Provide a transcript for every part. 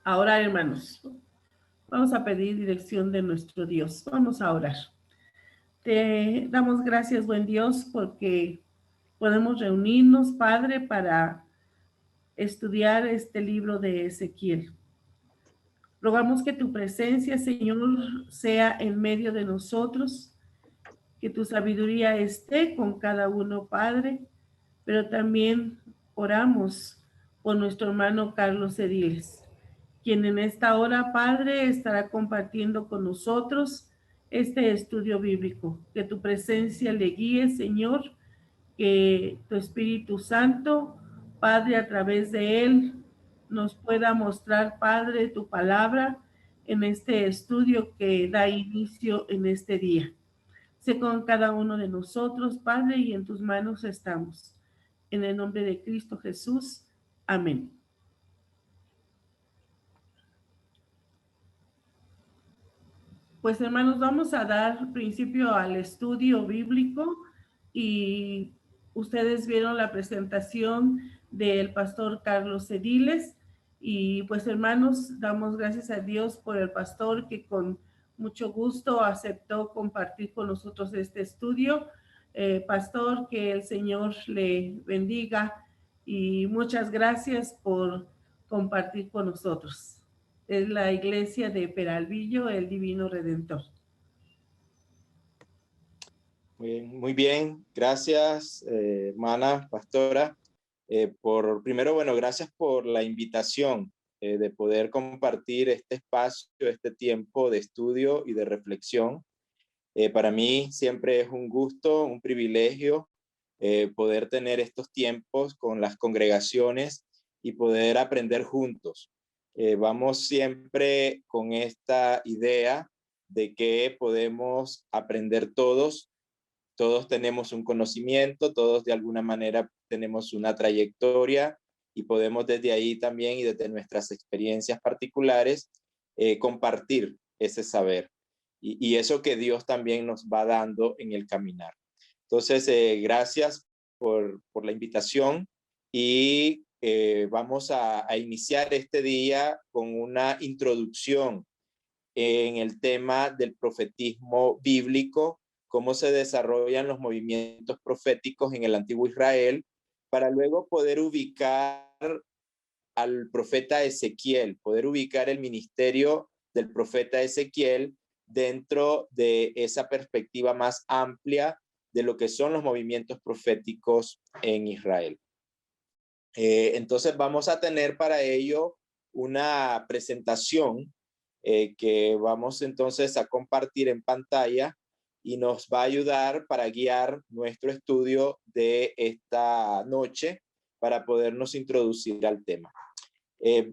a orar, hermanos. Vamos a pedir dirección de nuestro Dios. Vamos a orar. Te damos gracias, buen Dios, porque podemos reunirnos, Padre, para estudiar este libro de Ezequiel. Rogamos que tu presencia, Señor, sea en medio de nosotros, que tu sabiduría esté con cada uno, Padre, pero también oramos por nuestro hermano Carlos Ediles, quien en esta hora, Padre, estará compartiendo con nosotros este estudio bíblico. Que tu presencia le guíe, Señor, que tu Espíritu Santo, Padre, a través de él, nos pueda mostrar, Padre, tu palabra en este estudio que da inicio en este día. Sé con cada uno de nosotros, Padre, y en tus manos estamos. En el nombre de Cristo Jesús. Amén. Pues hermanos, vamos a dar principio al estudio bíblico y ustedes vieron la presentación del pastor Carlos Ediles y pues hermanos, damos gracias a Dios por el pastor que con mucho gusto aceptó compartir con nosotros este estudio. Pastor, que el Señor le bendiga y muchas gracias por compartir con nosotros. Es la iglesia de Peralvillo, el Divino Redentor. Muy bien. Gracias, hermana pastora. Primero, gracias por la invitación de poder compartir este espacio, este tiempo de estudio y de reflexión. Para mí siempre es un gusto, un privilegio poder tener estos tiempos con las congregaciones y poder aprender juntos. Vamos siempre con esta idea de que podemos aprender todos tenemos un conocimiento, todos de alguna manera tenemos una trayectoria y podemos desde ahí también y desde nuestras experiencias particulares compartir ese saber y eso que Dios también nos va dando en el caminar. Entonces, gracias por la invitación y vamos a iniciar este día con una introducción en el tema del profetismo bíblico, cómo se desarrollan los movimientos proféticos en el antiguo Israel, para luego poder ubicar al profeta Ezequiel, poder ubicar el ministerio del profeta Ezequiel dentro de esa perspectiva más amplia de lo que son los movimientos proféticos en Israel. Entonces vamos a tener para ello una presentación que vamos entonces a compartir en pantalla y nos va a ayudar para guiar nuestro estudio de esta noche para podernos introducir al tema.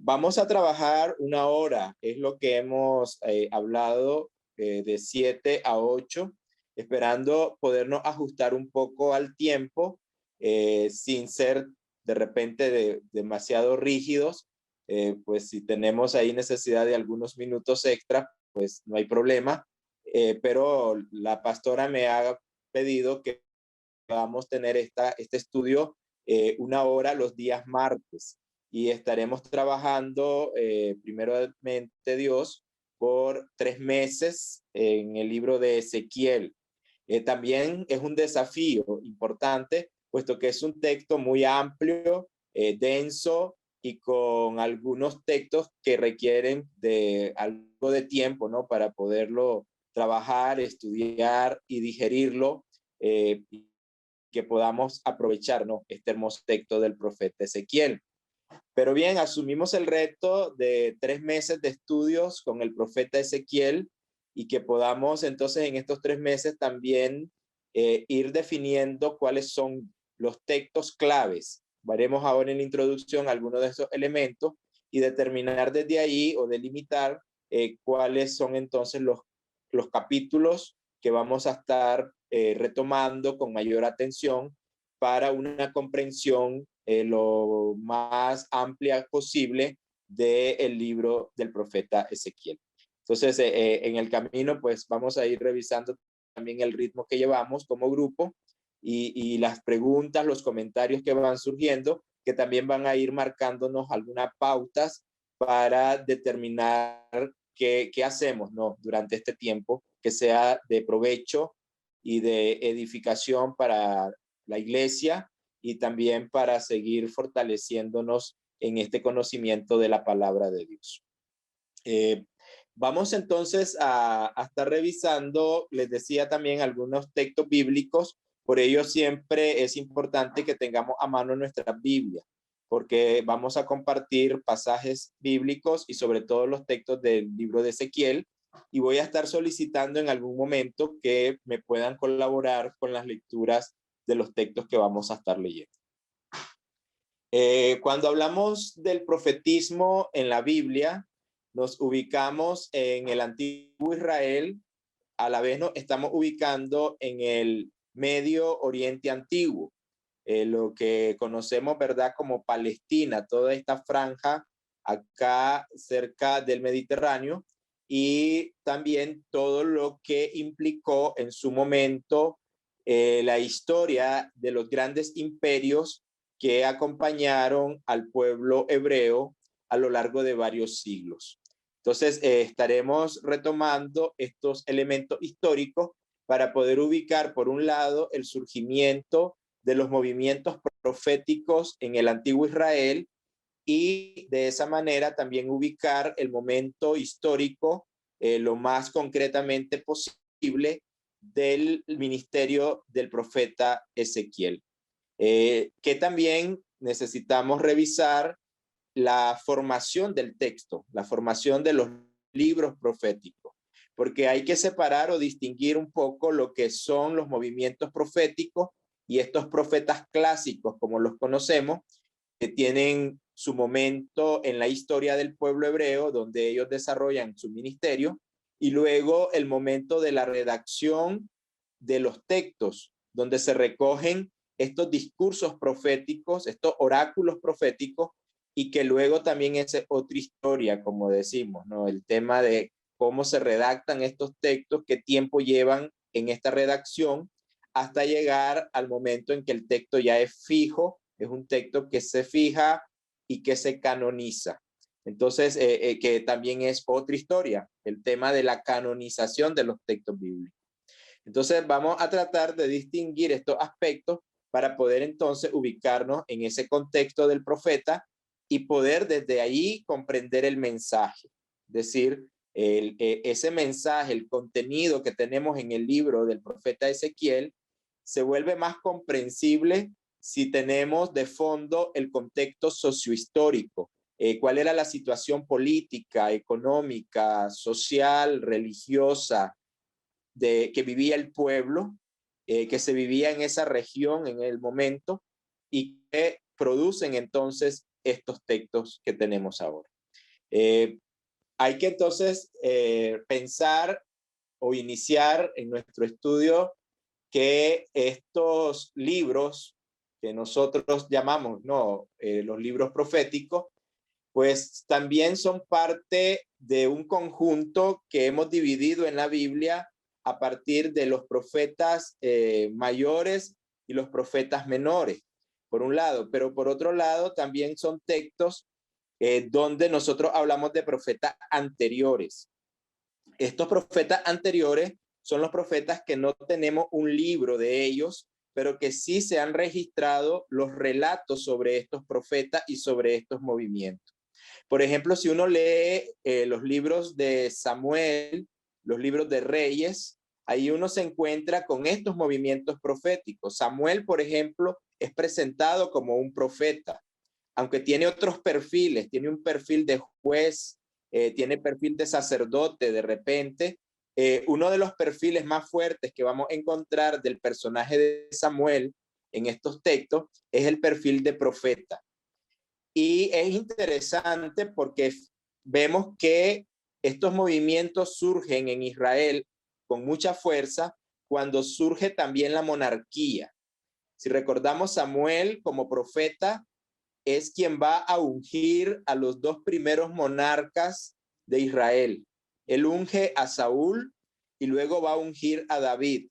Vamos a trabajar 1 hora, es lo que hemos hablado de 7 a 8, esperando podernos ajustar un poco al tiempo sin ser de repente demasiado rígidos. Pues si tenemos ahí necesidad de algunos minutos extra, pues no hay problema. Pero la pastora me ha pedido que podamos tener este estudio 1 hora los días martes y estaremos trabajando primeramente Dios por 3 meses en el libro de Ezequiel. También es un desafío importante, puesto que es un texto muy amplio, denso y con algunos textos que requieren de algo de tiempo, ¿no? Para poderlo trabajar, estudiar y digerirlo, que podamos aprovechar, ¿no? Este hermoso texto del profeta Ezequiel. Pero bien, asumimos el reto de 3 meses de estudios con el profeta Ezequiel y que podamos entonces en estos 3 meses también ir definiendo cuáles son los textos claves. Veremos ahora en la introducción algunos de esos elementos y determinar desde ahí o delimitar cuáles son entonces los capítulos que vamos a estar retomando con mayor atención para una comprensión lo más amplia posible del libro del profeta Ezequiel. Entonces, en el camino, pues vamos a ir revisando también el ritmo que llevamos como grupo y las preguntas, los comentarios que van surgiendo, que también van a ir marcándonos algunas pautas para determinar qué hacemos, ¿no?, durante este tiempo, que sea de provecho y de edificación para la iglesia y también para seguir fortaleciéndonos en este conocimiento de la palabra de Dios. Vamos entonces a estar revisando, les decía también, algunos textos bíblicos. Por ello siempre es importante que tengamos a mano nuestra Biblia, porque vamos a compartir pasajes bíblicos y sobre todo los textos del libro de Ezequiel, y voy a estar solicitando en algún momento que me puedan colaborar con las lecturas de los textos que vamos a estar leyendo. Cuando hablamos del profetismo en la Biblia, nos ubicamos en el antiguo Israel, a la vez nos estamos ubicando en el Medio Oriente Antiguo, lo que conocemos, ¿verdad?, como Palestina, toda esta franja acá cerca del Mediterráneo, y también todo lo que implicó en su momento la historia de los grandes imperios que acompañaron al pueblo hebreo a lo largo de varios siglos. Entonces, estaremos retomando estos elementos históricos para poder ubicar, por un lado, el surgimiento de los movimientos proféticos en el antiguo Israel, y de esa manera también ubicar el momento histórico lo más concretamente posible del ministerio del profeta Ezequiel. Que también necesitamos revisar la formación del texto, la formación de los libros proféticos, porque hay que separar o distinguir un poco lo que son los movimientos proféticos y estos profetas clásicos, como los conocemos, que tienen su momento en la historia del pueblo hebreo, donde ellos desarrollan su ministerio, y luego el momento de la redacción de los textos, donde se recogen estos discursos proféticos, estos oráculos proféticos, y que luego también es otra historia, como decimos, ¿no? El tema de cómo se redactan estos textos, qué tiempo llevan en esta redacción, hasta llegar al momento en que el texto ya es fijo, es un texto que se fija y que se canoniza. Entonces, que también es otra historia, el tema de la canonización de los textos bíblicos. Entonces, vamos a tratar de distinguir estos aspectos para poder entonces ubicarnos en ese contexto del profeta y poder desde ahí comprender el mensaje. Es decir, ese mensaje, el contenido que tenemos en el libro del profeta Ezequiel, se vuelve más comprensible si tenemos de fondo el contexto sociohistórico. ¿Cuál era la situación política, económica, social, religiosa que vivía el pueblo, que se vivía en esa región en el momento, y que producen entonces estos textos que tenemos ahora? Hay que entonces pensar o iniciar en nuestro estudio que estos libros que nosotros llamamos, ¿no?, los libros proféticos, pues también son parte de un conjunto que hemos dividido en la Biblia a partir de los profetas mayores y los profetas menores, por un lado, pero por otro lado también son textos donde nosotros hablamos de profetas anteriores. Estos profetas anteriores son los profetas que no tenemos un libro de ellos, pero que sí se han registrado los relatos sobre estos profetas y sobre estos movimientos. Por ejemplo, si uno lee los libros de Samuel, los libros de Reyes, ahí uno se encuentra con estos movimientos proféticos. Samuel, por ejemplo, es presentado como un profeta, aunque tiene otros perfiles, tiene un perfil de juez, tiene perfil de sacerdote de repente. Uno de los perfiles más fuertes que vamos a encontrar del personaje de Samuel en estos textos es el perfil de profeta. Y es interesante porque vemos que estos movimientos surgen en Israel con mucha fuerza cuando surge también la monarquía. Si recordamos, Samuel como profeta es quien va a ungir a los dos primeros monarcas de Israel. Él unge a Saúl y luego va a ungir a David.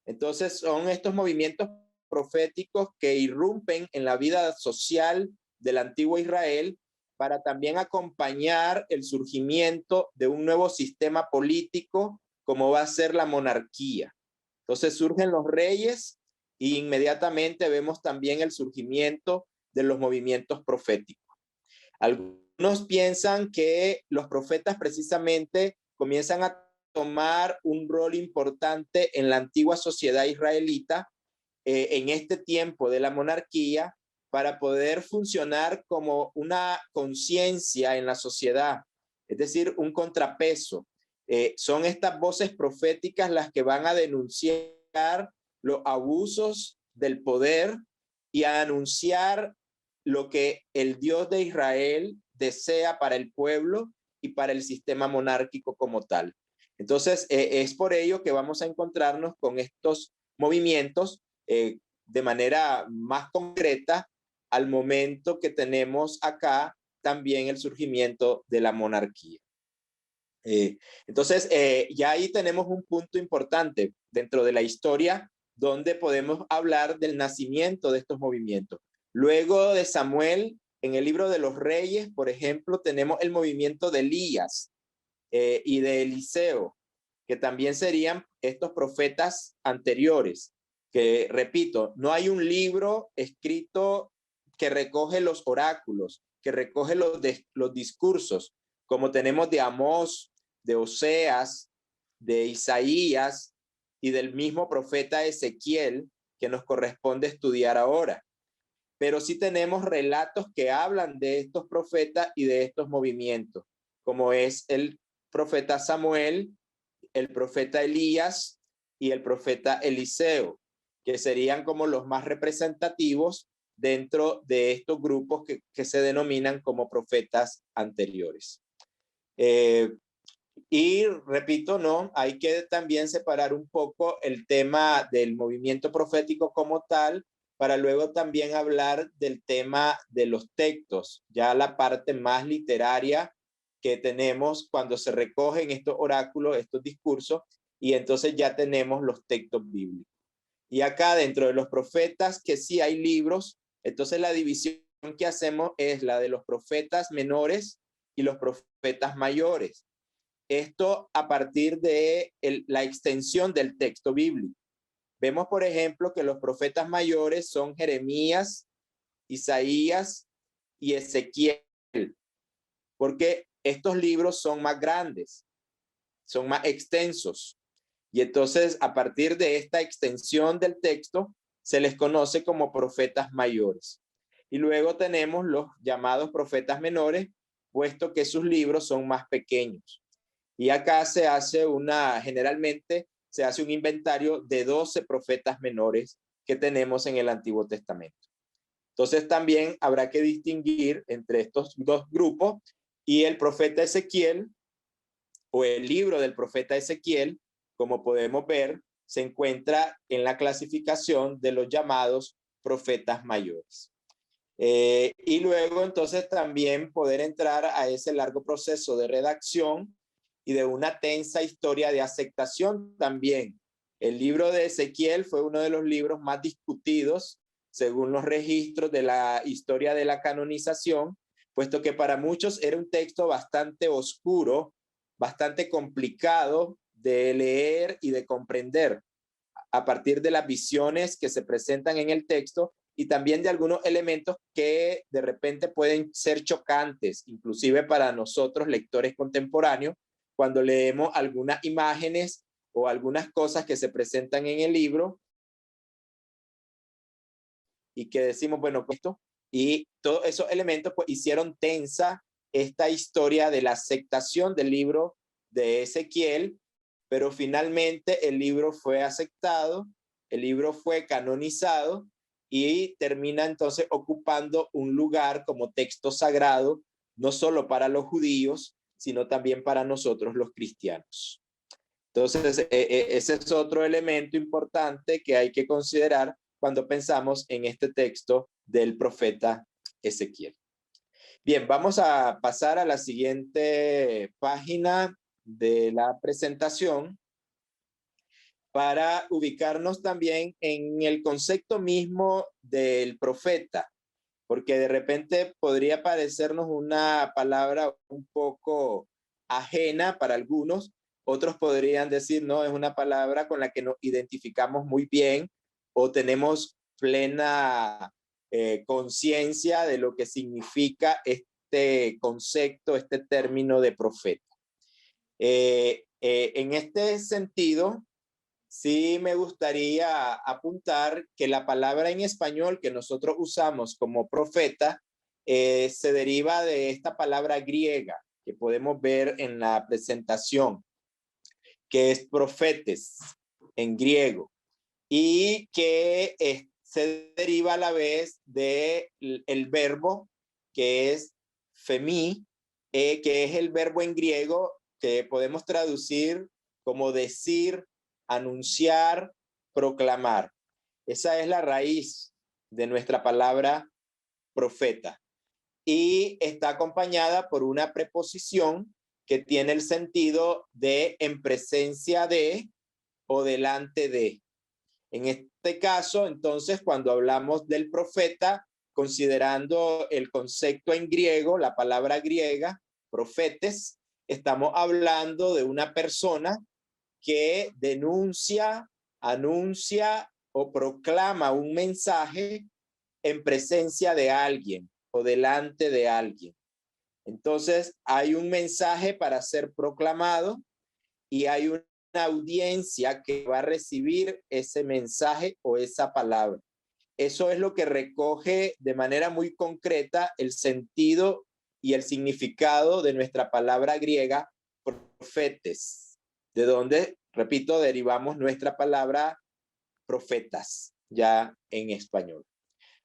Entonces son estos movimientos proféticos que irrumpen en la vida social del antiguo Israel para también acompañar el surgimiento de un nuevo sistema político como va a ser la monarquía. Entonces surgen los reyes y inmediatamente vemos también el surgimiento de los movimientos proféticos. Algunos piensan que los profetas precisamente comienzan a tomar un rol importante en la antigua sociedad israelita en este tiempo de la monarquía para poder funcionar como una conciencia en la sociedad, es decir, un contrapeso. Son estas voces proféticas las que van a denunciar los abusos del poder y a anunciar lo que el Dios de Israel desea para el pueblo y para el sistema monárquico como tal. Entonces, es por ello que vamos a encontrarnos con estos movimientos de manera más concreta al momento que tenemos acá también el surgimiento de la monarquía. Entonces, ya ahí tenemos un punto importante dentro de la historia donde podemos hablar del nacimiento de estos movimientos. Luego de Samuel, en el libro de los Reyes, por ejemplo, tenemos el movimiento de Elías y de Eliseo, que también serían estos profetas anteriores, que repito, no hay un libro escrito que recoge los oráculos, que recoge los discursos, como tenemos de Amós, de Oseas, de Isaías y del mismo profeta Ezequiel, que nos corresponde estudiar ahora. Pero sí tenemos relatos que hablan de estos profetas y de estos movimientos, como es el profeta Samuel, el profeta Elías y el profeta Eliseo, que serían como los más representativos dentro de estos grupos que se denominan como profetas anteriores. Y repito, no, hay que también separar un poco el tema del movimiento profético como tal, para luego también hablar del tema de los textos, ya la parte más literaria que tenemos cuando se recogen estos oráculos, estos discursos, y entonces ya tenemos los textos bíblicos. Y acá dentro de los profetas, que sí hay libros, entonces la división que hacemos es la de los profetas menores y los profetas mayores. Esto a partir de la extensión del texto bíblico. Vemos, por ejemplo, que los profetas mayores son Jeremías, Isaías y Ezequiel, porque estos libros son más grandes, son más extensos. Y entonces, a partir de esta extensión del texto, se les conoce como profetas mayores. Y luego tenemos los llamados profetas menores, puesto que sus libros son más pequeños. Y acá se hace generalmente se hace un inventario de 12 profetas menores que tenemos en el Antiguo Testamento. Entonces también habrá que distinguir entre estos dos grupos y el profeta Ezequiel o el libro del profeta Ezequiel, como podemos ver, se encuentra en la clasificación de los llamados profetas mayores. Y luego entonces también poder entrar a ese largo proceso de redacción y de una tensa historia de aceptación también. El libro de Ezequiel fue uno de los libros más discutidos según los registros de la historia de la canonización, puesto que para muchos era un texto bastante oscuro, bastante complicado de leer y de comprender a partir de las visiones que se presentan en el texto y también de algunos elementos que de repente pueden ser chocantes, inclusive para nosotros lectores contemporáneos, cuando leemos algunas imágenes o algunas cosas que se presentan en el libro y que decimos, bueno, esto, y todos esos elementos pues hicieron tensa esta historia de la aceptación del libro de Ezequiel, pero finalmente el libro fue aceptado, el libro fue canonizado y termina entonces ocupando un lugar como texto sagrado, no solo para los judíos, sino también para nosotros los cristianos. Entonces, ese es otro elemento importante que hay que considerar cuando pensamos en este texto del profeta Ezequiel. Bien, vamos a pasar a la siguiente página de la presentación para ubicarnos también en el concepto mismo del profeta. porque de repente podría parecernos una palabra un poco ajena para algunos. Otros podrían decir, no, es una palabra con la que nos identificamos muy bien o tenemos plena conciencia de lo que significa este concepto, este término de profeta. En este sentido, sí me gustaría apuntar que la palabra en español que nosotros usamos como profeta se deriva de esta palabra griega que podemos ver en la presentación, que es profetes en griego, y que se deriva a la vez del verbo que es femí, que es el verbo en griego que podemos traducir como decir, anunciar, proclamar. Esa es la raíz de nuestra palabra profeta. Y está acompañada por una preposición que tiene el sentido de en presencia de o delante de. En este caso, entonces, cuando hablamos del profeta, considerando el concepto en griego, la palabra griega, profetes, estamos hablando de una persona que denuncia, anuncia o proclama un mensaje en presencia de alguien o delante de alguien. Entonces, hay un mensaje para ser proclamado y hay una audiencia que va a recibir ese mensaje o esa palabra. Eso es lo que recoge de manera muy concreta el sentido y el significado de nuestra palabra griega profetes, de donde, repito, derivamos nuestra palabra profetas, ya en español.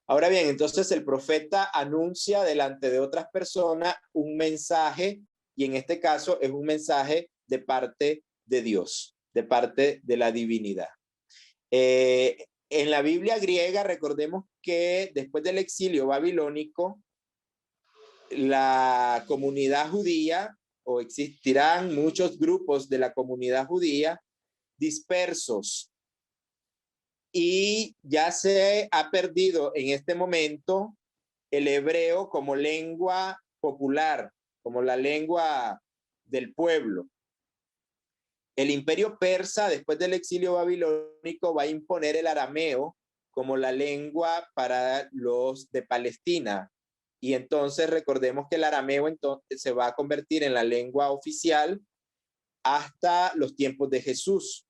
Ahora bien, entonces el profeta anuncia delante de otras personas un mensaje, y en este caso es un mensaje de parte de Dios, de parte de la divinidad. En la Biblia griega, recordemos que después del exilio babilónico, la comunidad judía, o existirán muchos grupos de la comunidad judía dispersos, y ya se ha perdido en este momento el hebreo como lengua popular, como la lengua del pueblo. El imperio persa, después del exilio babilónico, va a imponer el arameo como la lengua para los de Palestina. Y entonces recordemos que el arameo entonces se va a convertir en la lengua oficial hasta los tiempos de Jesús.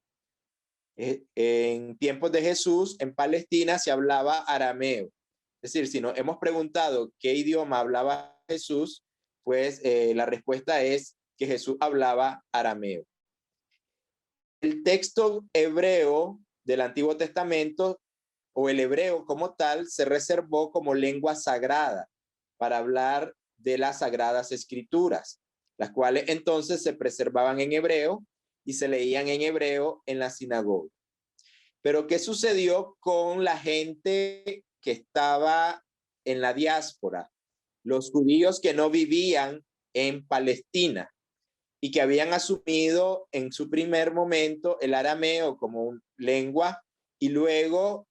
En tiempos de Jesús, en Palestina se hablaba arameo. Es decir, si nos hemos preguntado qué idioma hablaba Jesús, pues la respuesta es que Jesús hablaba arameo. El texto hebreo del Antiguo Testamento, o el hebreo como tal, se reservó como lengua sagrada para hablar de las sagradas escrituras, las cuales entonces se preservaban en hebreo y se leían en hebreo en la sinagoga. Pero ¿qué sucedió con la gente que estaba en la diáspora? Los judíos que no vivían en Palestina y que habían asumido en su primer momento el arameo como lengua, y luego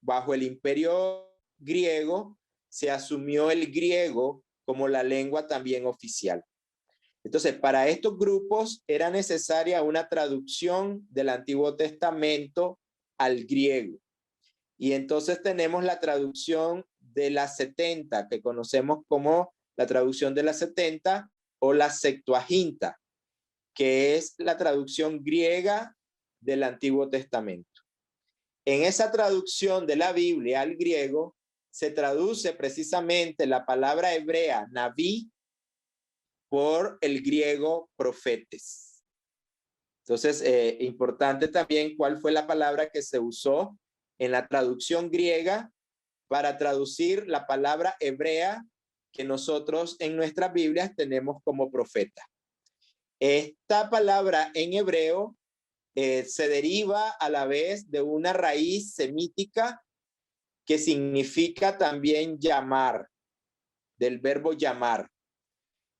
bajo el imperio griego se asumió el griego como la lengua también oficial. Entonces, para estos grupos era necesaria una traducción del Antiguo Testamento al griego. Y entonces tenemos la traducción de la 70, que conocemos como la traducción de la 70 o la Septuaginta, que es la traducción griega del Antiguo Testamento. En esa traducción de la Biblia al griego se traduce precisamente la palabra hebrea naví por el griego profetes. Entonces, importante también cuál fue la palabra que se usó en la traducción griega para traducir la palabra hebrea que nosotros en nuestras Biblias tenemos como profeta. Esta palabra en hebreo se deriva a la vez de una raíz semítica que significa también llamar, del verbo llamar.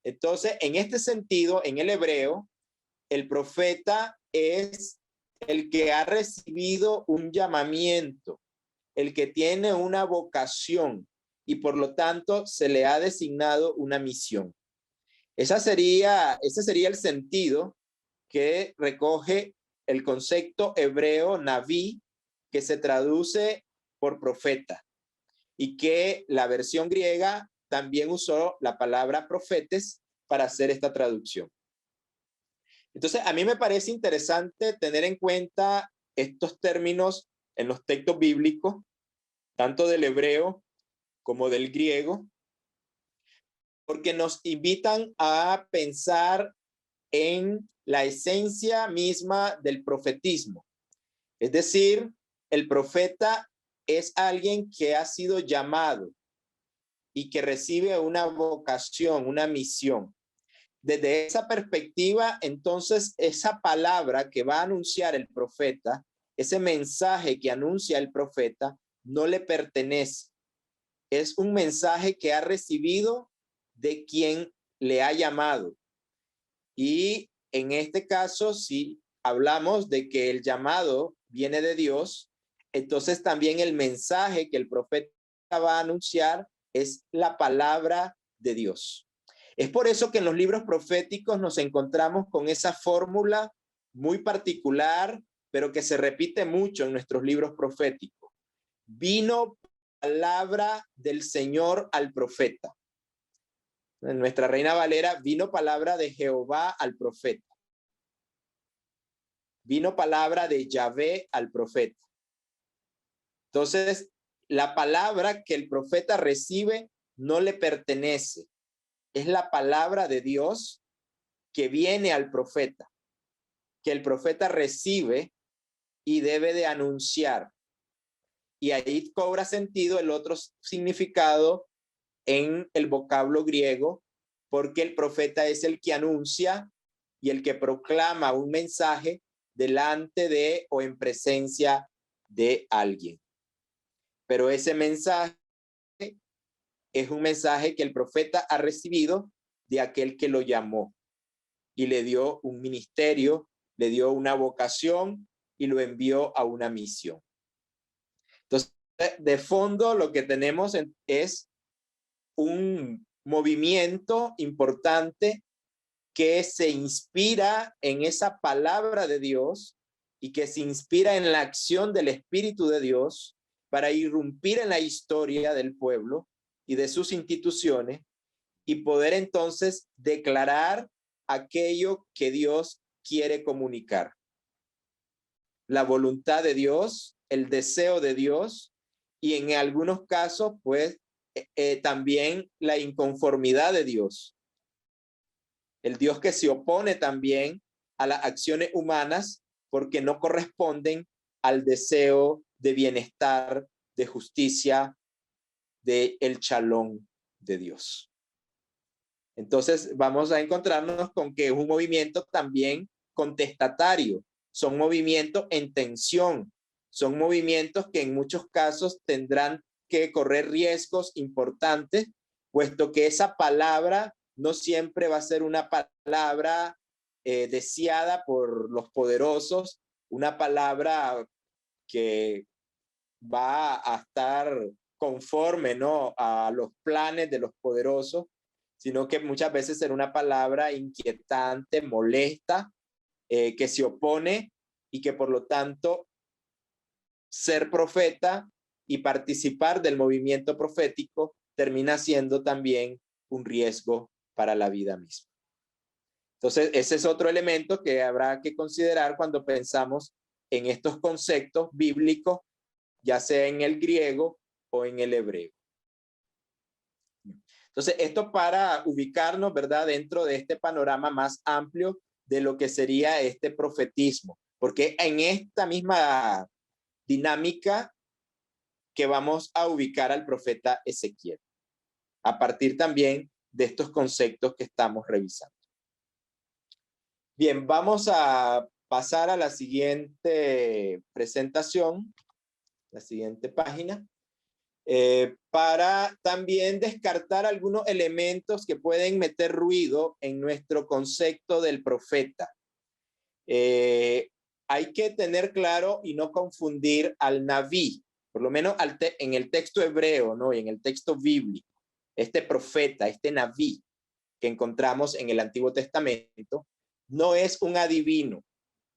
Entonces, en este sentido, en el hebreo, el profeta es el que ha recibido un llamamiento, el que tiene una vocación, y por lo tanto se le ha designado una misión. Ese sería el sentido que recoge el concepto hebreo naví, que se traduce por profeta, y que la versión griega también usó la palabra profetes para hacer esta traducción. Entonces, a mí me parece interesante tener en cuenta estos términos en los textos bíblicos, tanto del hebreo como del griego, porque nos invitan a pensar en la esencia misma del profetismo. Es decir, el profeta es alguien que ha sido llamado y que recibe una vocación, una misión. Desde esa perspectiva, entonces, esa palabra que va a anunciar el profeta, ese mensaje que anuncia el profeta, no le pertenece. Es un mensaje que ha recibido de quien le ha llamado. Y en este caso, si hablamos de que el llamado viene de Dios, entonces también el mensaje que el profeta va a anunciar es la palabra de Dios. Es por eso que en los libros proféticos nos encontramos con esa fórmula muy particular, pero que se repite mucho en nuestros libros proféticos. Vino palabra del Señor al profeta. En nuestra Reina Valera, vino palabra de Jehová al profeta. Vino palabra de Yahvé al profeta. Entonces, la palabra que el profeta recibe no le pertenece. Es la palabra de Dios que viene al profeta, que el profeta recibe y debe de anunciar. Y ahí cobra sentido el otro significado en el vocablo griego, porque el profeta es el que anuncia y el que proclama un mensaje delante de o en presencia de alguien. Pero ese mensaje es un mensaje que el profeta ha recibido de aquel que lo llamó y le dio un ministerio, le dio una vocación y lo envió a una misión. Entonces, de fondo lo que tenemos es un movimiento importante que se inspira en esa palabra de Dios y que se inspira en la acción del Espíritu de Dios para irrumpir en la historia del pueblo y de sus instituciones y poder entonces declarar aquello que Dios quiere comunicar. La voluntad de Dios, el deseo de Dios y en algunos casos, pues, también la inconformidad de Dios. El Dios que se opone también a las acciones humanas porque no corresponden al deseo de bienestar, de justicia, de el shalom de Dios. Entonces vamos a encontrarnos con que es un movimiento también contestatario, son movimientos en tensión, son movimientos que en muchos casos tendrán que correr riesgos importantes, puesto que esa palabra no siempre va a ser una palabra deseada por los poderosos, una palabra que va a estar conforme, ¿no?, a los planes de los poderosos, sino que muchas veces será una palabra inquietante, molesta, que se opone y que por lo tanto ser profeta y participar del movimiento profético termina siendo también un riesgo para la vida misma. Entonces, ese es otro elemento que habrá que considerar cuando pensamos en estos conceptos bíblicos, ya sea en el griego o en el hebreo. Entonces, esto para ubicarnos, ¿verdad?, dentro de este panorama más amplio de lo que sería este profetismo, porque en esta misma dinámica que vamos a ubicar al profeta Ezequiel, a partir también de estos conceptos que estamos revisando. Bien, vamos a pasar a la siguiente presentación, la siguiente página, para también descartar algunos elementos que pueden meter ruido en nuestro concepto del profeta. Hay que tener claro y no confundir al naví, por lo menos en el texto hebreo, ¿no? Y en el texto bíblico, este profeta, este naví que encontramos en el Antiguo Testamento, no es un adivino.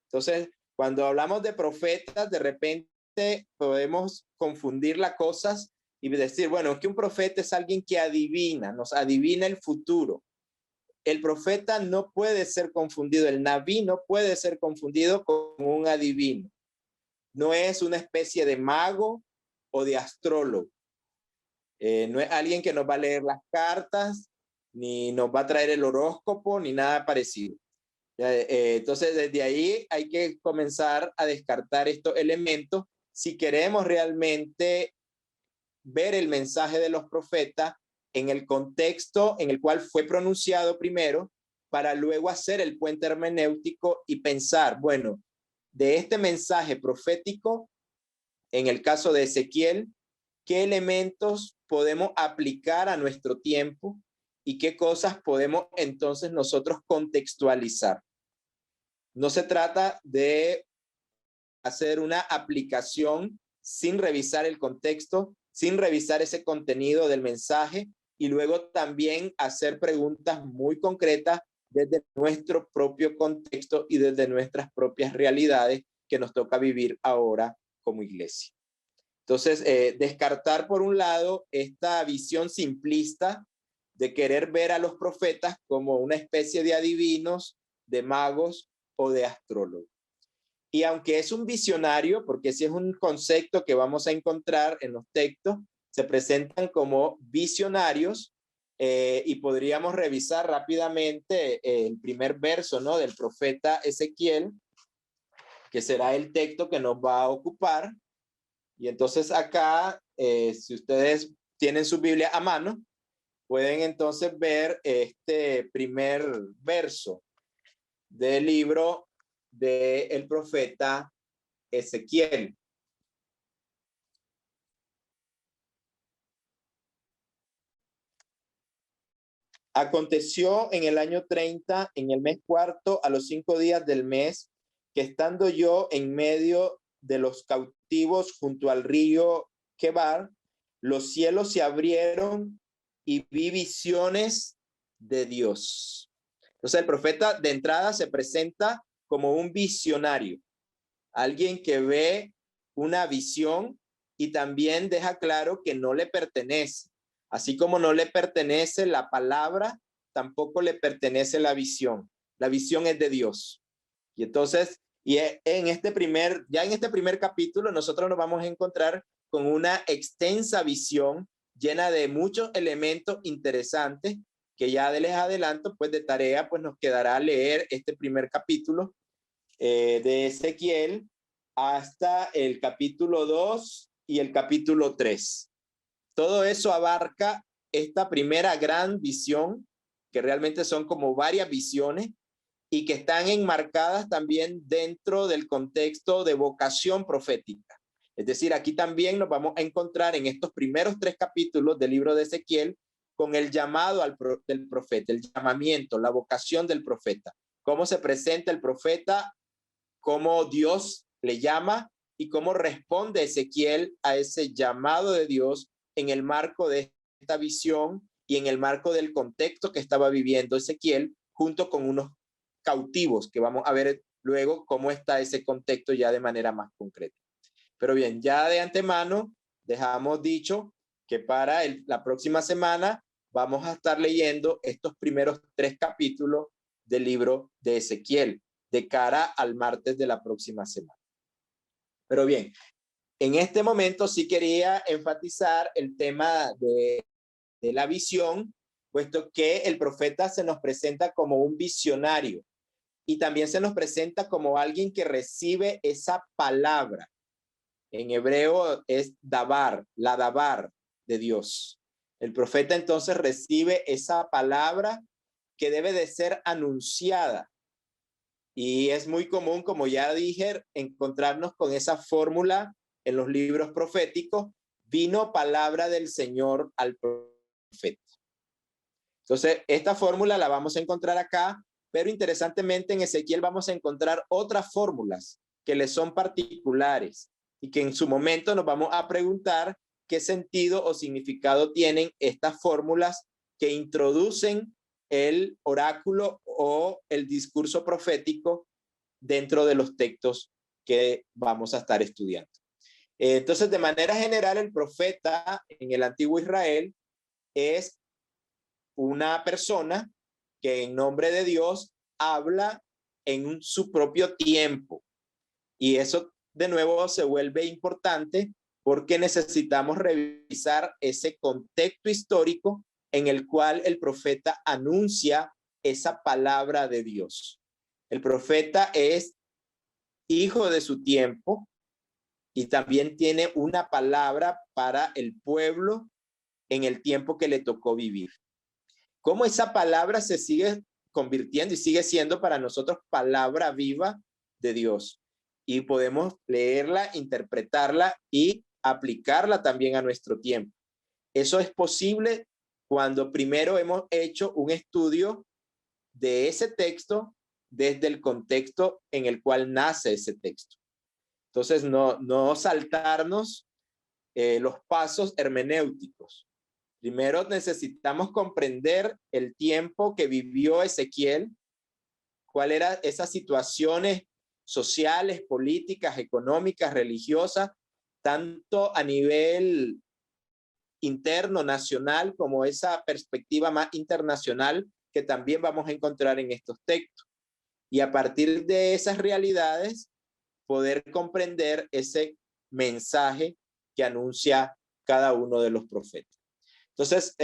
Entonces, cuando hablamos de profetas, de repente podemos confundir las cosas y decir, bueno, que un profeta es alguien que adivina, nos adivina el futuro. El profeta no puede ser confundido, el naví no puede ser confundido con un adivino. No es una especie de mago o de astrólogo. No es alguien que nos va a leer las cartas, ni nos va a traer el horóscopo, ni nada parecido. Entonces, desde ahí hay que comenzar a descartar estos elementos si queremos realmente ver el mensaje de los profetas en el contexto en el cual fue pronunciado primero, para luego hacer el puente hermenéutico y pensar, bueno, de este mensaje profético, en el caso de Ezequiel, ¿qué elementos podemos aplicar a nuestro tiempo y qué cosas podemos entonces nosotros contextualizar? No se trata de hacer una aplicación sin revisar el contexto, sin revisar ese contenido del mensaje y luego también hacer preguntas muy concretas desde nuestro propio contexto y desde nuestras propias realidades que nos toca vivir ahora como iglesia. Entonces, descartar por un lado esta visión simplista de querer ver a los profetas como una especie de adivinos, de magos o de astrólogos. Y aunque es un visionario, porque sí es un concepto que vamos a encontrar en los textos, se presentan como visionarios y podríamos revisar rápidamente el primer verso, ¿no? Del profeta Ezequiel, que será el texto que nos va a ocupar. Y entonces acá, si ustedes tienen su Biblia a mano, pueden entonces ver este primer verso del libro del profeta Ezequiel. Aconteció en el año 30, en el mes cuarto, a los 5 días del mes, que estando yo en medio de los cautivos junto al río Quebar, los cielos se abrieron y vi visiones de Dios. Entonces el profeta de entrada se presenta como un visionario, alguien que ve una visión y también deja claro que no le pertenece. Así como no le pertenece la palabra, tampoco le pertenece la visión. La visión es de Dios. Y entonces, ya en este primer capítulo, nosotros nos vamos a encontrar con una extensa visión llena de muchos elementos interesantes que ya les adelanto, pues de tarea, pues nos quedará leer este primer capítulo de Ezequiel hasta el capítulo 2 y el capítulo 3. Todo eso abarca esta primera gran visión, que realmente son como varias visiones y que están enmarcadas también dentro del contexto de vocación profética. Es decir, aquí también nos vamos a encontrar en estos primeros 3 capítulos del libro de Ezequiel con el llamado del profeta, el llamamiento, la vocación del profeta. Cómo se presenta el profeta, cómo Dios le llama y cómo responde Ezequiel a ese llamado de Dios en el marco de esta visión y en el marco del contexto que estaba viviendo Ezequiel junto con unos cautivos, que vamos a ver luego cómo está ese contexto ya de manera más concreta. Pero bien, ya de antemano dejamos dicho que para la próxima semana vamos a estar leyendo estos primeros 3 capítulos del libro de Ezequiel, de cara al martes de la próxima semana. Pero bien, en este momento sí quería enfatizar el tema de la visión, puesto que el profeta se nos presenta como un visionario y también se nos presenta como alguien que recibe esa palabra. En hebreo es dabar, la dabar de Dios. El profeta entonces recibe esa palabra que debe de ser anunciada. Y es muy común, como ya dije, encontrarnos con esa fórmula en los libros proféticos: vino palabra del Señor al profeta. Entonces, esta fórmula la vamos a encontrar acá, pero interesantemente en Ezequiel vamos a encontrar otras fórmulas que le son particulares. y que en su momento nos vamos a preguntar qué sentido o significado tienen estas fórmulas que introducen el oráculo o el discurso profético dentro de los textos que vamos a estar estudiando. Entonces, de manera general, el profeta en el antiguo Israel es una persona que en nombre de Dios habla en su propio tiempo. Y eso de nuevo se vuelve importante porque necesitamos revisar ese contexto histórico en el cual el profeta anuncia esa palabra de Dios. El profeta es hijo de su tiempo y también tiene una palabra para el pueblo en el tiempo que le tocó vivir. ¿Cómo esa palabra se sigue convirtiendo y sigue siendo para nosotros palabra viva de Dios? Y podemos leerla, interpretarla y aplicarla también a nuestro tiempo. Eso es posible cuando primero hemos hecho un estudio de ese texto desde el contexto en el cual nace ese texto. Entonces, no saltarnos los pasos hermenéuticos. Primero necesitamos comprender el tiempo que vivió Ezequiel, cuáles eran esas situaciones sociales, políticas, económicas, religiosas, tanto a nivel interno, nacional, como esa perspectiva más internacional que también vamos a encontrar en estos textos. Y a partir de esas realidades, poder comprender ese mensaje que anuncia cada uno de los profetas. Entonces,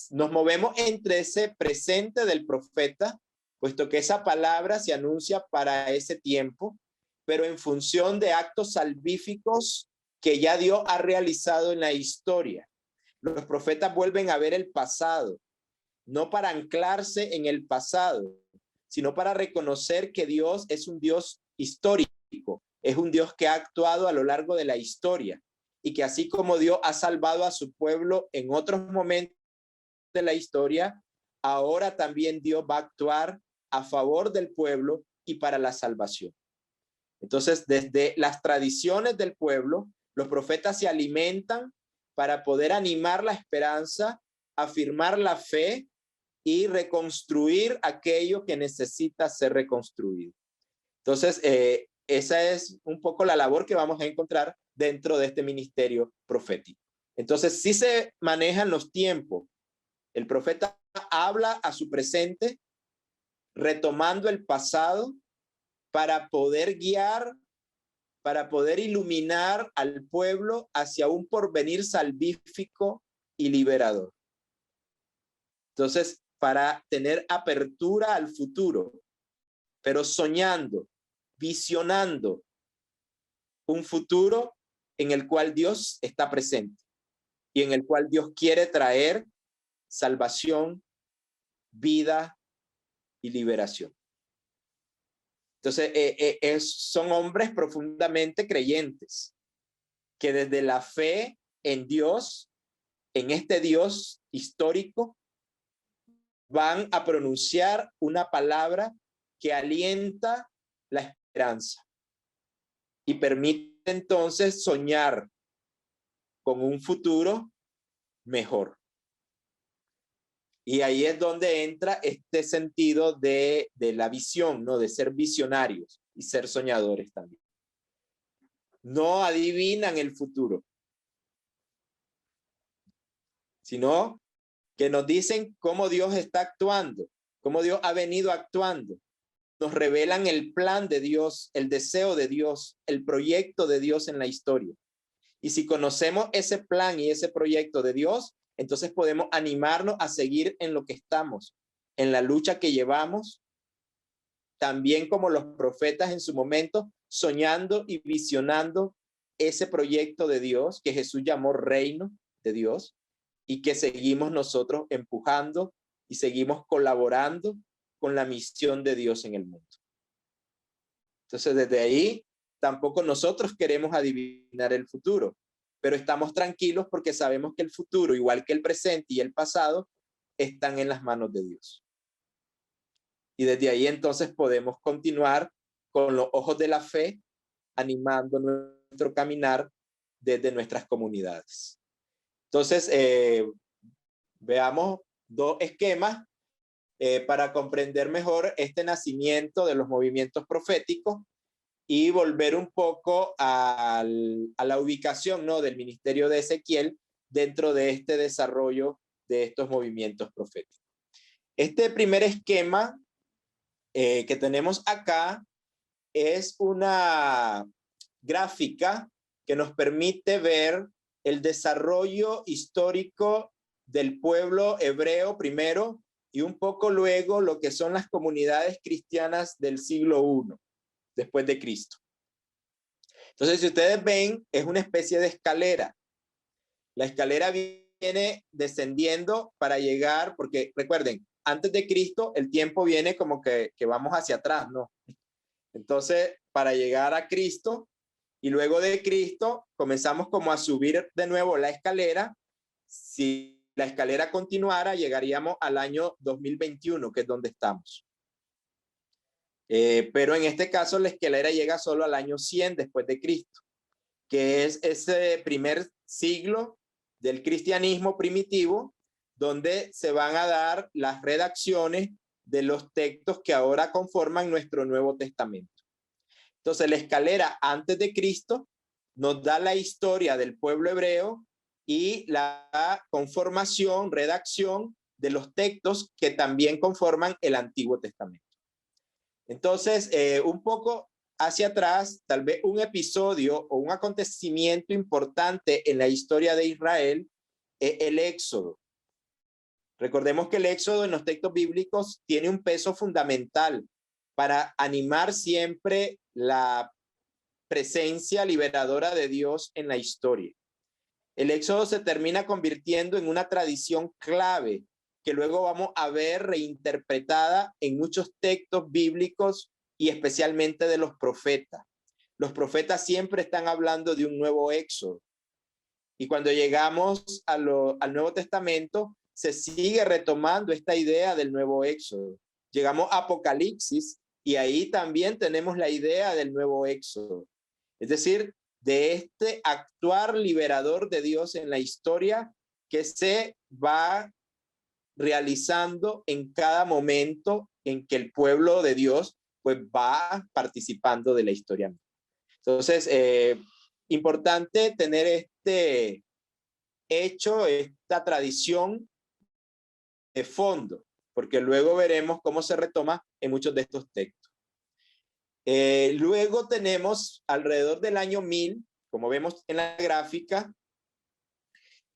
nos movemos entre ese presente del profeta, puesto que esa palabra se anuncia para ese tiempo, pero en función de actos salvíficos que ya Dios ha realizado en la historia. Los profetas vuelven a ver el pasado, no para anclarse en el pasado, sino para reconocer que Dios es un Dios histórico, es un Dios que ha actuado a lo largo de la historia y que así como Dios ha salvado a su pueblo en otros momentos de la historia, ahora también Dios va a actuar a favor del pueblo y para la salvación. Entonces, desde las tradiciones del pueblo, los profetas se alimentan para poder animar la esperanza, afirmar la fe y reconstruir aquello que necesita ser reconstruido. Entonces, esa es un poco la labor que vamos a encontrar dentro de este ministerio profético. Entonces, sí se manejan los tiempos. El profeta habla a su presente, retomando el pasado para poder guiar, para poder iluminar al pueblo hacia un porvenir salvífico y liberador. Entonces, para tener apertura al futuro, pero soñando, visionando un futuro en el cual Dios está presente y en el cual Dios quiere traer salvación, vida y liberación. Entonces, son hombres profundamente creyentes que desde la fe en Dios, en este Dios histórico, van a pronunciar una palabra que alienta la esperanza y permite entonces soñar con un futuro mejor. Y ahí es donde entra este sentido de la visión, ¿no? De ser visionarios y ser soñadores también. No adivinan el futuro, sino que nos dicen cómo Dios está actuando, cómo Dios ha venido actuando. Nos revelan el plan de Dios, el deseo de Dios, el proyecto de Dios en la historia. Y si conocemos ese plan y ese proyecto de Dios, entonces podemos animarnos a seguir en lo que estamos, en la lucha que llevamos, también como los profetas en su momento, soñando y visionando ese proyecto de Dios que Jesús llamó reino de Dios y que seguimos nosotros empujando y seguimos colaborando con la misión de Dios en el mundo. Entonces, desde ahí, tampoco nosotros queremos adivinar el futuro, pero estamos tranquilos porque sabemos que el futuro, igual que el presente y el pasado, están en las manos de Dios. Y desde ahí entonces podemos continuar con los ojos de la fe, animando nuestro caminar desde nuestras comunidades. Entonces, veamos dos esquemas para comprender mejor este nacimiento de los movimientos proféticos y volver un poco a la ubicación, ¿no?, del ministerio de Ezequiel dentro de este desarrollo de estos movimientos proféticos. Este primer esquema que tenemos acá es una gráfica que nos permite ver el desarrollo histórico del pueblo hebreo primero y un poco luego lo que son las comunidades cristianas del siglo I después de Cristo. Entonces, si ustedes ven, es una especie de escalera. La escalera viene descendiendo para llegar, porque recuerden, antes de Cristo el tiempo viene como que vamos hacia atrás, ¿no? Entonces, para llegar a Cristo y luego de Cristo comenzamos como a subir de nuevo la escalera. Si la escalera continuara, llegaríamos al año 2021, que es donde estamos. Pero en este caso la escalera llega solo al año 100 después de Cristo, que es ese primer siglo del cristianismo primitivo, donde se van a dar las redacciones de los textos que ahora conforman nuestro Nuevo Testamento. Entonces, la escalera antes de Cristo nos da la historia del pueblo hebreo y la conformación, redacción de los textos que también conforman el Antiguo Testamento. Entonces, un poco hacia atrás, tal vez un episodio o un acontecimiento importante en la historia de Israel es el Éxodo. Recordemos que el Éxodo en los textos bíblicos tiene un peso fundamental para animar siempre la presencia liberadora de Dios en la historia. El Éxodo se termina convirtiendo en una tradición clave que luego vamos a ver reinterpretada en muchos textos bíblicos y especialmente de los profetas. Los profetas siempre están hablando de un nuevo Éxodo. Y cuando llegamos al Nuevo Testamento, se sigue retomando esta idea del nuevo Éxodo. Llegamos a Apocalipsis y ahí también tenemos la idea del nuevo Éxodo. Es decir, de este actuar liberador de Dios en la historia que se va realizando en cada momento en que el pueblo de Dios pues va participando de la historia. Entonces, importante tener este hecho, esta tradición de fondo, porque luego veremos cómo se retoma en muchos de estos textos. Luego tenemos alrededor del año 1000, como vemos en la gráfica,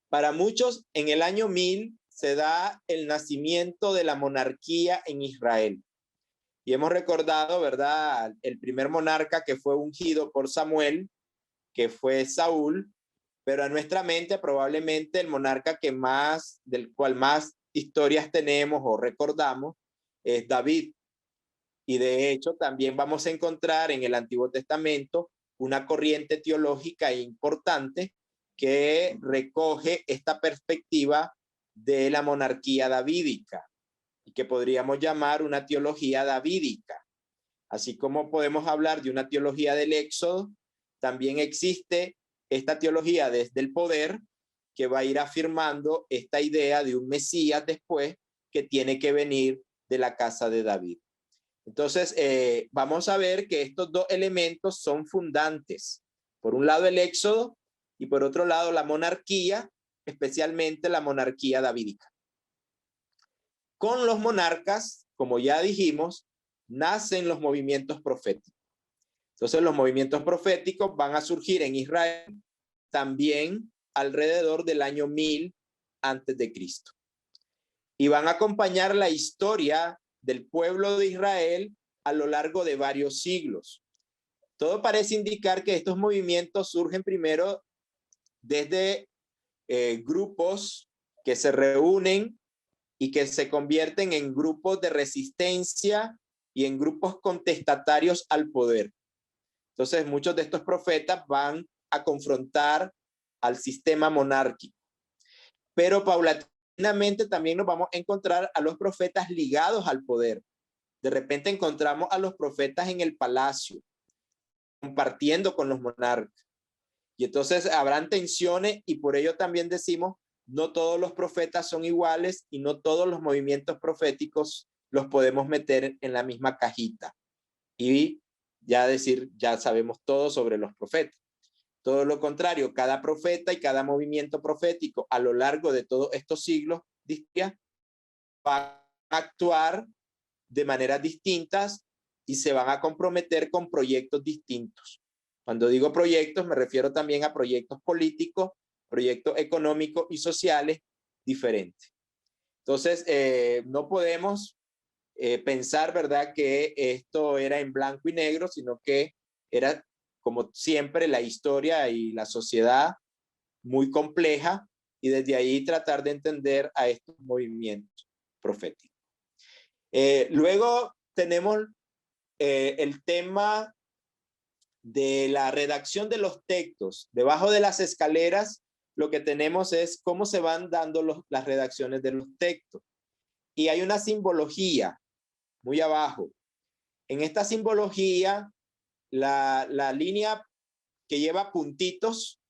para muchos en el año 1000 se da el nacimiento de la monarquía en Israel. Y hemos recordado, ¿verdad?, el primer monarca que fue ungido por Samuel, que fue Saúl, pero a nuestra mente probablemente el monarca del cual más historias tenemos o recordamos es David. Y de hecho también vamos a encontrar en el Antiguo Testamento una corriente teológica importante que recoge esta perspectiva de la monarquía davídica y que podríamos llamar una teología davídica. Así como podemos hablar de una teología del Éxodo, también existe esta teología desde el poder que va a ir afirmando esta idea de un Mesías después que tiene que venir de la casa de David. Entonces, vamos a ver que estos dos elementos son fundantes. Por un lado el Éxodo y por otro lado la monarquía, especialmente la monarquía davídica. Con los monarcas, como ya dijimos, nacen los movimientos proféticos. Entonces los movimientos proféticos van a surgir en Israel también alrededor del año 1000 antes de Cristo. Y van a acompañar la historia del pueblo de Israel a lo largo de varios siglos. Todo parece indicar que estos movimientos surgen primero desde grupos que se reúnen y que se convierten en grupos de resistencia y en grupos contestatarios al poder. Entonces, muchos de estos profetas van a confrontar al sistema monárquico. Pero paulatinamente también nos vamos a encontrar a los profetas ligados al poder. De repente encontramos a los profetas en el palacio, compartiendo con los monarcas. Y entonces habrán tensiones y por ello también decimos, no todos los profetas son iguales y no todos los movimientos proféticos los podemos meter en la misma cajita. Y ya decir, ya sabemos todo sobre los profetas. Todo lo contrario, cada profeta y cada movimiento profético a lo largo de todos estos siglos va a actuar de maneras distintas y se van a comprometer con proyectos distintos. Cuando digo proyectos, me refiero también a proyectos políticos, proyectos económicos y sociales diferentes. Entonces, no podemos pensar, ¿verdad?, que esto era en blanco y negro, sino que era, como siempre, la historia y la sociedad muy compleja y desde ahí tratar de entender a estos movimientos proféticos. Luego tenemos el tema de la redacción de los textos. Debajo de las escaleras, lo que tenemos es cómo se van dando las redacciones de los textos. Y hay una simbología muy abajo. En esta simbología, la línea que lleva puntitos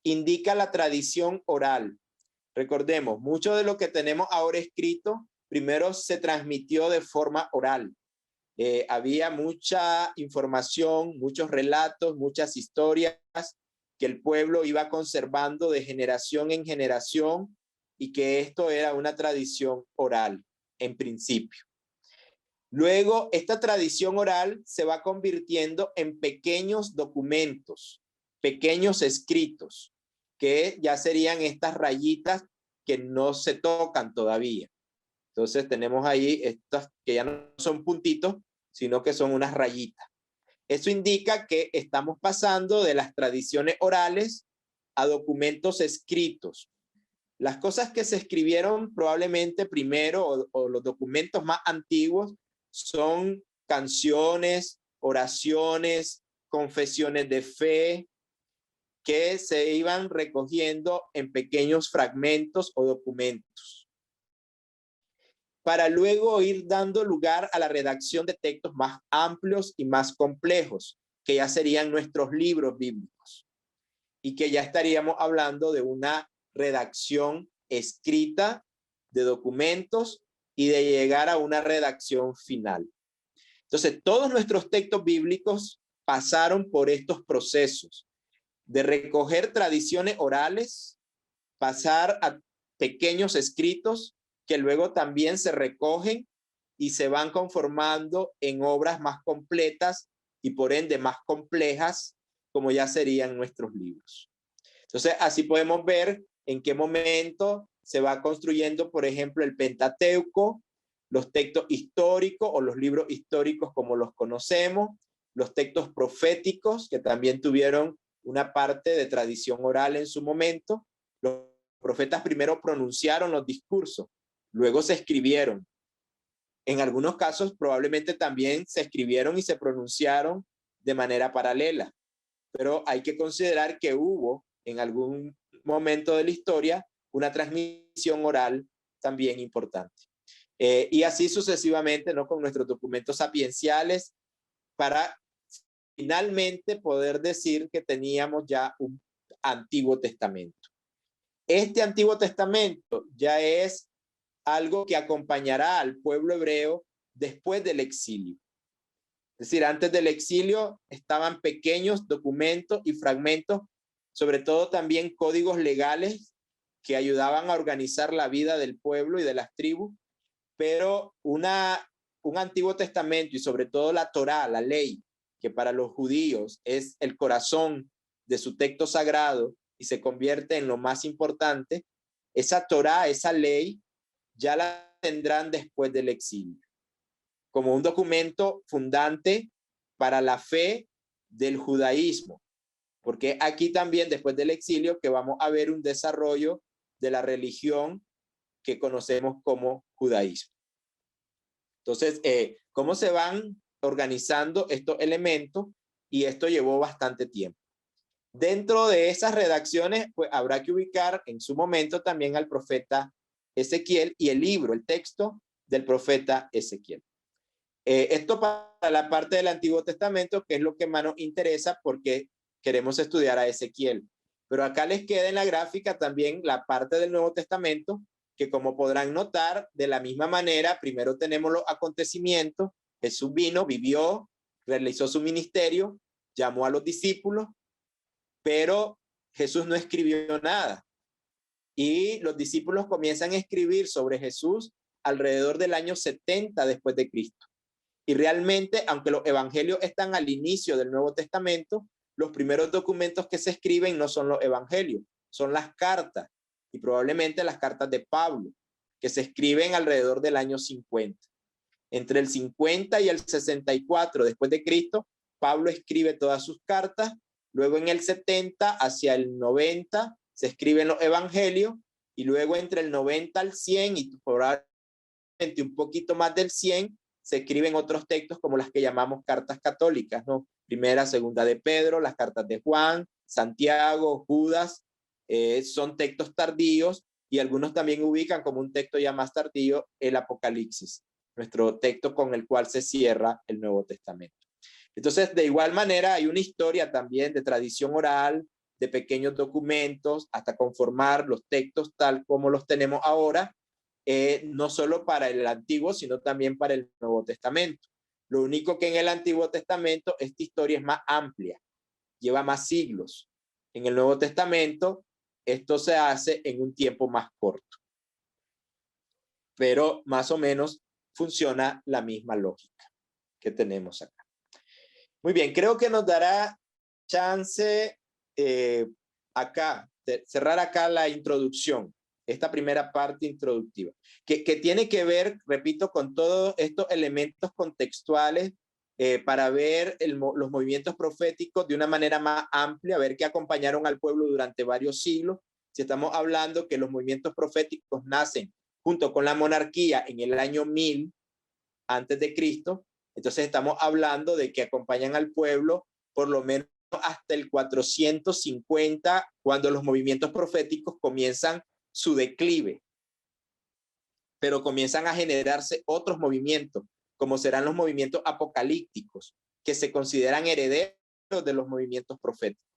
indica la tradición oral. Recordemos, mucho de lo que tenemos ahora escrito, primero se transmitió de forma oral. Había mucha información, muchos relatos, muchas historias que el pueblo iba conservando de generación en generación y que esto era una tradición oral en principio. Luego, esta tradición oral se va convirtiendo en pequeños documentos, pequeños escritos, que ya serían estas rayitas que no se tocan todavía. Entonces tenemos ahí estas que ya no son puntitos, sino que son unas rayitas. Eso indica que estamos pasando de las tradiciones orales a documentos escritos. Las cosas que se escribieron probablemente primero o los documentos más antiguos son canciones, oraciones, confesiones de fe, que se iban recogiendo en pequeños fragmentos o documentos, para luego ir dando lugar a la redacción de textos más amplios y más complejos, que ya serían nuestros libros bíblicos, y que ya estaríamos hablando de una redacción escrita de documentos y de llegar a una redacción final. Entonces, todos nuestros textos bíblicos pasaron por estos procesos de recoger tradiciones orales, pasar a pequeños escritos que luego también se recogen y se van conformando en obras más completas y por ende más complejas, como ya serían nuestros libros. Entonces, así podemos ver en qué momento se va construyendo, por ejemplo, el Pentateuco, los textos históricos o los libros históricos como los conocemos, los textos proféticos que también tuvieron una parte de tradición oral en su momento. Los profetas primero pronunciaron los discursos, luego se escribieron. En algunos casos probablemente también se escribieron y se pronunciaron de manera paralela, pero hay que considerar que hubo en algún momento de la historia una transmisión oral también importante. Y así sucesivamente, ¿no?, con nuestros documentos sapienciales, para finalmente poder decir que teníamos ya un Antiguo Testamento. Este Antiguo Testamento ya es algo que acompañará al pueblo hebreo después del exilio. Es decir, antes del exilio estaban pequeños documentos y fragmentos, sobre todo también códigos legales que ayudaban a organizar la vida del pueblo y de las tribus, pero un Antiguo Testamento y sobre todo la Torá, la ley, que para los judíos es el corazón de su texto sagrado y se convierte en lo más importante, esa Torá, esa ley, ya la tendrán después del exilio, como un documento fundante para la fe del judaísmo, porque aquí también después del exilio que vamos a ver un desarrollo de la religión que conocemos como judaísmo. Entonces, ¿cómo se van organizando estos elementos? Y esto llevó bastante tiempo. Dentro de esas redacciones, pues habrá que ubicar en su momento también al profeta Ezequiel y el libro, el texto del profeta Ezequiel. Esto para la parte del Antiguo Testamento, que es lo que más nos interesa, porque queremos estudiar a Ezequiel. Pero acá les queda en la gráfica también la parte del Nuevo Testamento, que como podrán notar, de la misma manera, primero tenemos los acontecimientos. Jesús vino, vivió, realizó su ministerio, llamó a los discípulos, pero Jesús no escribió nada. Y los discípulos comienzan a escribir sobre Jesús alrededor del año 70 después de Cristo. Y realmente, aunque los evangelios están al inicio del Nuevo Testamento, los primeros documentos que se escriben no son los evangelios, son las cartas, y probablemente las cartas de Pablo, que se escriben alrededor del año 50. Entre el 50 y el 64 después de Cristo, Pablo escribe todas sus cartas. Luego en el 70 hacia el 90 se escriben los evangelios, y luego entre el 90 al 100 y probablemente un poquito más del 100 se escriben otros textos como las que llamamos cartas católicas, ¿no? Primera, segunda de Pedro, las cartas de Juan, Santiago, Judas, son textos tardíos, y algunos también ubican como un texto ya más tardío el Apocalipsis, nuestro texto con el cual se cierra el Nuevo Testamento. Entonces, de igual manera, hay una historia también de tradición oral, de pequeños documentos, hasta conformar los textos tal como los tenemos ahora, no solo para el Antiguo, sino también para el Nuevo Testamento. Lo único que en el Antiguo Testamento esta historia es más amplia, lleva más siglos. En el Nuevo Testamento esto se hace en un tiempo más corto, pero más o menos funciona la misma lógica que tenemos acá. Muy bien, creo que nos dará chance acá, de cerrar acá la introducción, esta primera parte introductiva, que tiene que ver, repito, con todos estos elementos contextuales para ver los movimientos proféticos de una manera más amplia, ver que acompañaron al pueblo durante varios siglos. Si estamos hablando que los movimientos proféticos nacen junto con la monarquía en el año 1000 antes de Cristo, entonces estamos hablando de que acompañan al pueblo por lo menos hasta el 450, cuando los movimientos proféticos comienzan su declive, pero comienzan a generarse otros movimientos, como serán los movimientos apocalípticos, que se consideran herederos de los movimientos proféticos.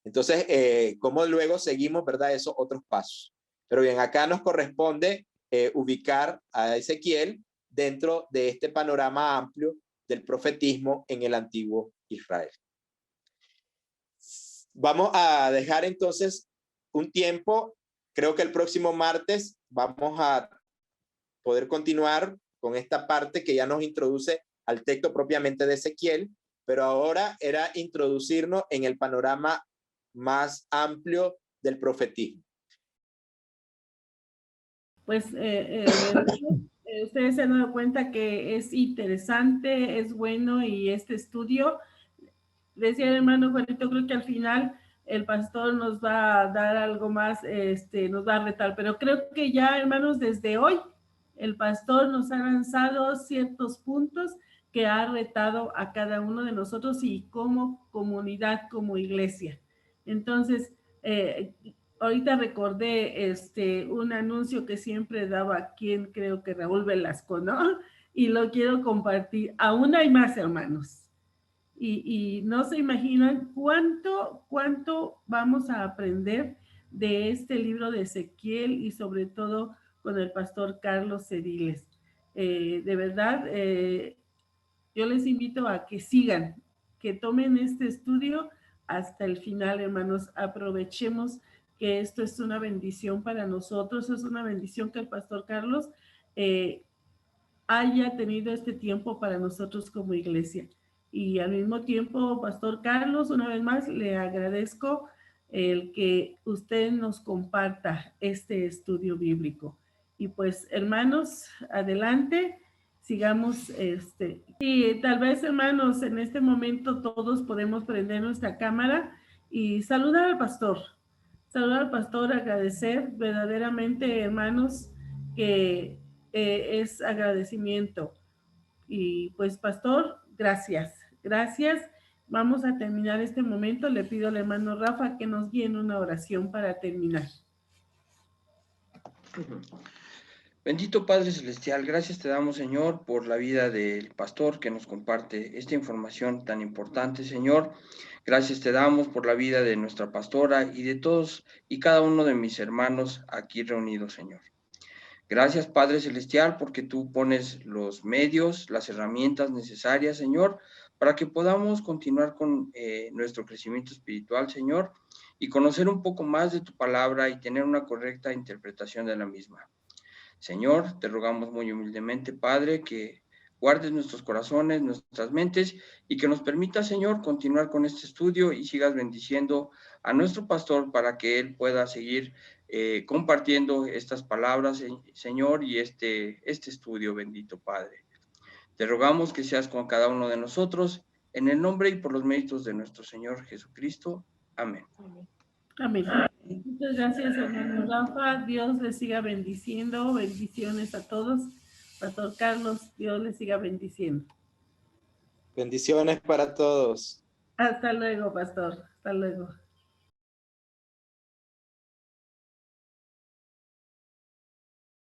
Entonces, ¿cómo luego seguimos, verdad, esos otros pasos? Pero bien, acá nos corresponde ubicar a Ezequiel dentro de este panorama amplio del profetismo en el antiguo Israel. Vamos a dejar entonces un tiempo. Creo que el próximo martes vamos a poder continuar con esta parte que ya nos introduce al texto propiamente de Ezequiel, pero ahora era introducirnos en el panorama más amplio del profetismo. Pues ustedes se han dado cuenta que es interesante, es bueno, y este estudio, decía el hermano Juanito, creo que al final el pastor nos va a dar algo más, nos va a retar, pero creo que ya, hermanos, desde hoy el pastor nos ha lanzado ciertos puntos que ha retado a cada uno de nosotros y como comunidad, como iglesia. Entonces, ahorita recordé un anuncio que siempre daba quien, creo que Raúl Velasco, ¿no? Y lo quiero compartir. Aún hay más, hermanos. Y no se imaginan cuánto vamos a aprender de este libro de Ezequiel, y sobre todo con el pastor Carlos Cediles. De verdad, yo les invito a que sigan, que tomen este estudio hasta el final, hermanos. Aprovechemos que esto es una bendición para nosotros, es una bendición que el pastor Carlos haya tenido este tiempo para nosotros como iglesia. Y al mismo tiempo, pastor Carlos, una vez más le agradezco el que usted nos comparta este estudio bíblico. Y pues, hermanos, adelante, sigamos. Y tal vez, hermanos, en este momento todos podemos prender nuestra cámara y saludar al pastor. Saludar al pastor, agradecer verdaderamente, hermanos, que es agradecimiento. Y pues, pastor, gracias. Gracias. Vamos a terminar este momento. Le pido al hermano Rafa que nos guíe en una oración para terminar. Bendito Padre Celestial, gracias te damos, Señor, por la vida del pastor que nos comparte esta información tan importante, Señor. Gracias te damos por la vida de nuestra pastora y de todos y cada uno de mis hermanos aquí reunidos, Señor. Gracias, Padre Celestial, porque tú pones los medios, las herramientas necesarias, Señor, para que podamos continuar con nuestro crecimiento espiritual, Señor, y conocer un poco más de tu palabra y tener una correcta interpretación de la misma. Señor, te rogamos muy humildemente, Padre, que guardes nuestros corazones, nuestras mentes y que nos permita, Señor, continuar con este estudio y sigas bendiciendo a nuestro pastor para que él pueda seguir compartiendo estas palabras, Señor, y este estudio, bendito Padre. Te rogamos que seas con cada uno de nosotros, en el nombre y por los méritos de nuestro Señor Jesucristo. Amén. Amén. Muchas gracias, hermano Rafa. Dios les siga bendiciendo. Bendiciones a todos. Pastor Carlos, Dios les siga bendiciendo. Bendiciones para todos. Hasta luego, pastor. Hasta luego.